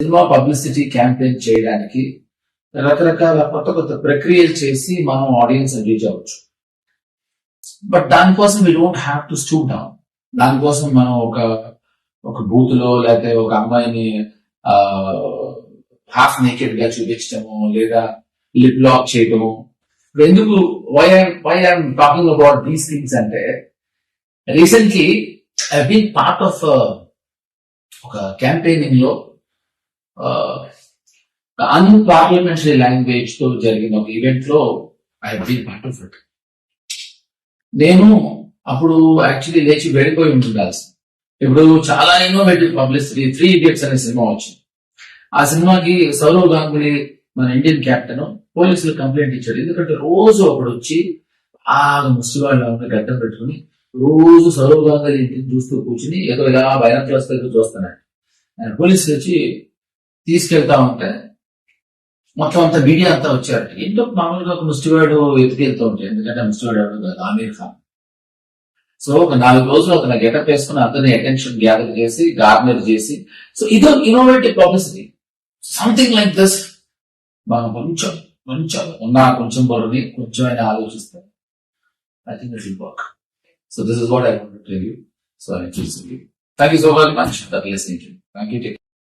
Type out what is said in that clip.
Cinema publicity campaign చేయడానికి రకరకాల కొత్త కొత్త ప్రక్రియలు చేసి మనం ఆడియన్స్ రీచ్ అవ్వచ్చు. బట్ దానికోసం we don't have to stoop down. దానికోసం మనం ఒక బూత్ లో లేకపోతే ఒక అమ్మాయిని హాఫ్ నేకెడ్ గా చూపించడము లేదా లిప్ లాక్ చేయటము. ఎందుకు why I'm talking about these things అంటే, recently I been part of ఒక క్యాంపెయినింగ్ లో అన్పార్లమెంటరీ లాంగ్వేజ్ తో జరిగిన ఒక ఈవెంట్ లో I been part of it. నేను అప్పుడు యాక్చువల్లీ లేచి వెళ్ళిపోయి ఉండాల్సి. ఇప్పుడు చాలా ఇన్నోవేటివ్ పబ్లిసిటీ 3 Idiots అనే సినిమా వచ్చింది. ఆ సినిమాకి సౌరవ్ గంగూలీ మన ఇండియన్ కెప్టెన్ పోలీసులు కంప్లైంట్ ఇచ్చాడు. ఎందుకంటే రోజు ఒకడు వచ్చి ముష్టివాళ్ళ గడ్డం పెట్టుకుని రోజు సౌరవ్ గంగూలీ ఇంటిని చూస్తూ కూర్చుని ఏదో ఇలా బైనాక్యులర్స్ దగ్గర చూస్తున్నాడు. పోలీసులు వచ్చి తీసుకెళ్తా ఉంటే మొత్తం అంతా మీడియా అంతా వచ్చారు. ఏంటో మామూలుగా ఒక ముష్టివాడు ఎత్తుకెళ్తూ ఉంటాయి, ఎందుకంటే ముష్టివాడు ఎవరు కాదు, ఆమీర్ ఖాన్. సో ఒక 4 రోజులు అతను గెటప్ వేసుకుని అతని అటెన్షన్ గ్యాదర్ చేసి గార్నర్ చేసి, సో ఇదో innovative publicity. Something like this మనం కొంచెం కొంచెం బరువుని కొంచెం అయినా ఆలోచిస్తే I think it will work. So this is what I want to tell you. So I choose you. Thank you so very much for listening to me. Thank you.